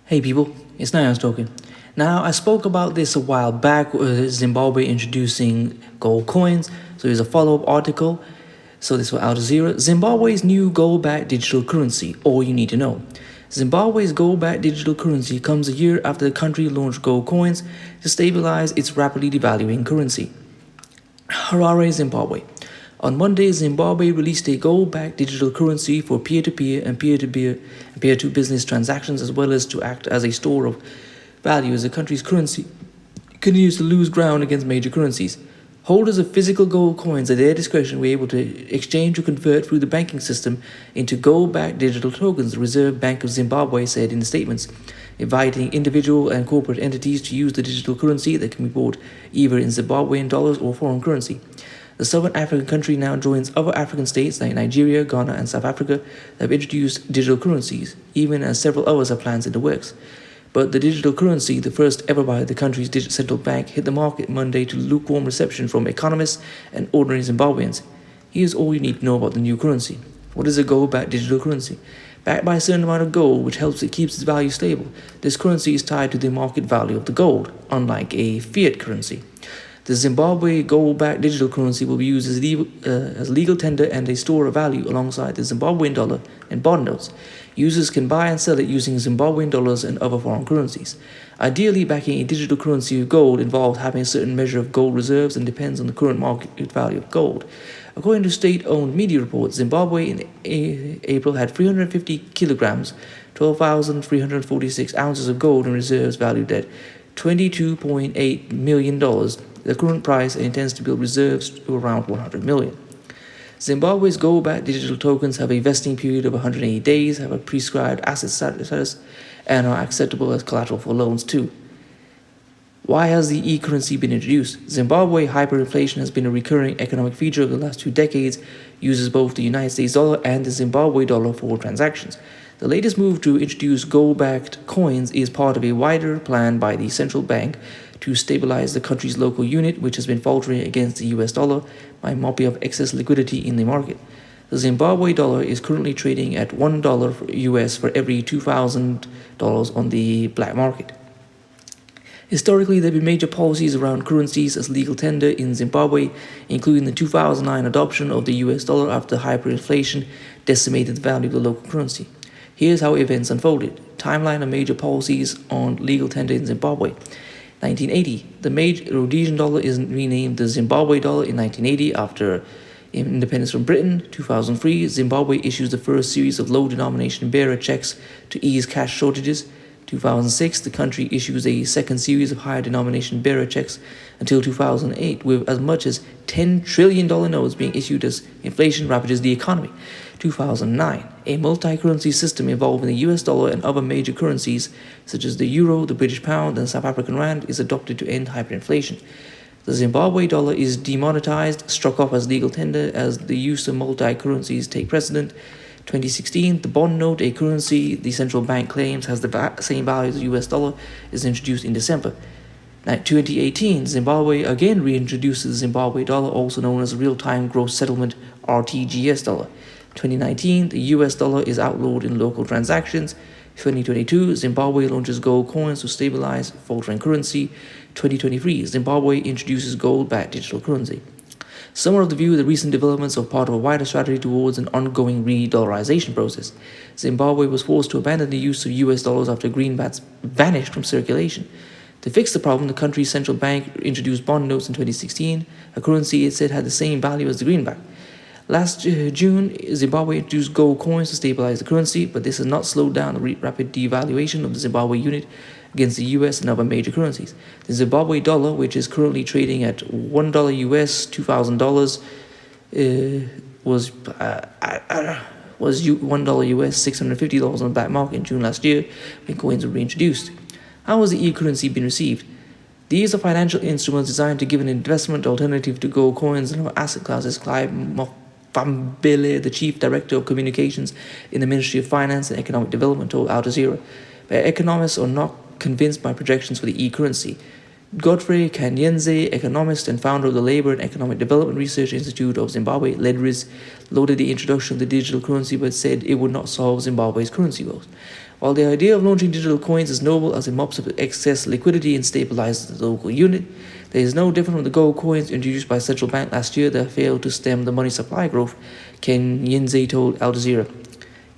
Hey people, it's Niles talking. Now, I spoke about this a while back, Zimbabwe introducing gold coins. So here's a follow up article. So this was Al Jazeera. Zimbabwe's new gold backed digital currency, all you need to know. Zimbabwe's gold backed digital currency comes a year after the country launched gold coins to stabilize its rapidly devaluing currency. Harare, Zimbabwe. On Monday, Zimbabwe released a gold-backed digital currency for peer-to-peer and peer-to business transactions, as well as to act as a store of value as the country's currency continues to lose ground against major currencies. Holders of physical gold coins at their discretion were able to exchange or convert through the banking system into gold-backed digital tokens, the Reserve Bank of Zimbabwe said in statements, inviting individual and corporate entities to use the digital currency that can be bought either in Zimbabwean dollars or foreign currency. The Southern African country now joins other African states like Nigeria, Ghana, and South Africa that have introduced digital currencies, even as several others have plans in the works. But the digital currency, the first ever by the country's central bank, hit the market Monday to lukewarm reception from economists and ordinary Zimbabweans. Here's all you need to know about the new currency. What is a gold-backed digital currency? Backed by a certain amount of gold, which helps it keeps its value stable, this currency is tied to the market value of the gold, unlike a fiat currency. The Zimbabwe gold-backed digital currency will be used as legal tender and a store of value alongside the Zimbabwean dollar and bond notes. Users can buy and sell it using Zimbabwean dollars and other foreign currencies. Ideally, backing a digital currency of gold involves having a certain measure of gold reserves and depends on the current market value of gold. According to state-owned media reports, Zimbabwe in April had 350 kilograms, 12,346 ounces of gold in reserves valued at $22.8 million. The current price intends to build reserves to around 100 million. Zimbabwe's gold-backed digital tokens have a vesting period of 180 days, have a prescribed asset status, and are acceptable as collateral for loans too. Why has the e-currency been introduced? Zimbabwe hyperinflation has been a recurring economic feature of the last 2 decades, uses both the United States dollar and the Zimbabwe dollar for transactions. The latest move to introduce gold-backed coins is part of a wider plan by the central bank to stabilize the country's local unit, which has been faltering against the US dollar by mopping up excess liquidity in the market. The Zimbabwe dollar is currently trading at $1 US for every $2,000 on the black market. Historically, there have been major policies around currencies as legal tender in Zimbabwe, including the 2009 adoption of the US dollar after hyperinflation decimated the value of the local currency. Here's how events unfolded. Timeline of major policies on legal tender in Zimbabwe. 1980. The major Rhodesian dollar is renamed the Zimbabwe dollar in 1980 after independence from Britain. 2003. Zimbabwe issues the first series of low-denomination bearer checks to ease cash shortages. 2006. The country issues a second series of higher denomination bearer checks until 2008, with as much as $10 trillion notes being issued as inflation ravages the economy. 2009. A multi-currency system involving the US dollar and other major currencies, such as the euro, the British pound, and South African rand, is adopted to end hyperinflation. The Zimbabwe dollar is demonetized, struck off as legal tender as the use of multi-currencies take precedent. 2016, the bond note, a currency the central bank claims has the same value as the US dollar, is introduced in December. 2018, Zimbabwe again reintroduces the Zimbabwe dollar, also known as real-time gross settlement RTGS dollar. 2019, the US dollar is outlawed in local transactions. 2022, Zimbabwe launches gold coins to stabilize faltering currency. 2023, Zimbabwe introduces gold-backed digital currency. Some of the view the recent developments are part of a wider strategy towards an ongoing re-dollarization process. Zimbabwe was forced to abandon the use of US dollars after greenbacks vanished from circulation. To fix the problem, the country's central bank introduced bond notes in 2016, a currency it said had the same value as the greenback. Last June, Zimbabwe introduced gold coins to stabilize the currency, but this has not slowed down the rapid devaluation of the Zimbabwe unit against the US and other major currencies. The Zimbabwe dollar, which is currently trading at $1 US, $2,000, was $1 US, $650 on the black market in June last year when coins were reintroduced. How has the e-currency been received? These are financial instruments designed to give an investment alternative to gold coins and other asset classes. Clive Fambele, the chief director of communications in the Ministry of Finance and Economic Development, told Al Jazeera, but economists are not convinced by projections for the e-currency. Godfrey Kanyenze, economist and founder of the Labor and Economic Development Research Institute of Zimbabwe, lauded the introduction of the digital currency but said it would not solve Zimbabwe's currency woes. While the idea of launching digital coins is noble as it mops up excess liquidity and stabilizes the local unit, there is no different from the gold coins introduced by the central bank last year that failed to stem the money supply growth, Kanyenze told Al Jazeera.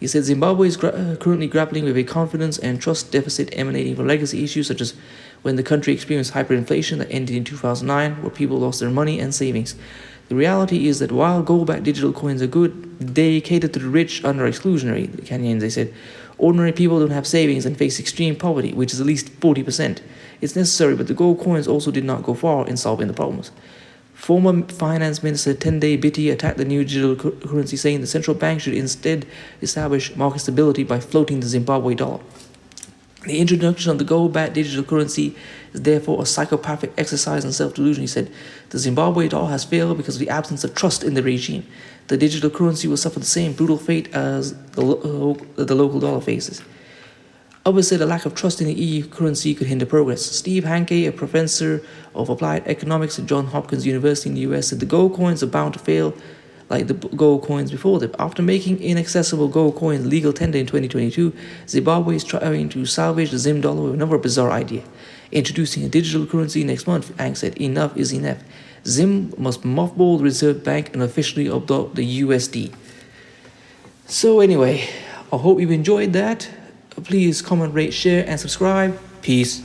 He said Zimbabwe is currently grappling with a confidence and trust deficit emanating from legacy issues such as when the country experienced hyperinflation that ended in 2009, where people lost their money and savings. The reality is that while gold-backed digital coins are good, they cater to the rich under exclusionary, Kanyenze said. Ordinary people don't have savings and face extreme poverty, which is at least 40%. It's necessary, but the gold coins also did not go far in solving the problems. Former Finance Minister Tende Biti attacked the new digital currency, saying the central bank should instead establish market stability by floating the Zimbabwe dollar. The introduction of the gold-backed digital currency is therefore a psychopathic exercise in self-delusion, he said. The Zimbabwe dollar has failed because of the absence of trust in the regime. The digital currency will suffer the same brutal fate as the local dollar faces. Others said a lack of trust in the EU currency could hinder progress. Steve Hanke, a professor of applied economics at Johns Hopkins University in the US, said the gold coins are bound to fail like the gold coins before them. After making inaccessible gold coins legal tender in 2022, Zimbabwe is trying to salvage the Zim dollar with another bizarre idea. Introducing a digital currency next month, Ang said, enough is enough. Zim must mothball the Reserve Bank and officially adopt the USD. So anyway, I hope you enjoyed that. Please comment, rate, share, and subscribe. Peace.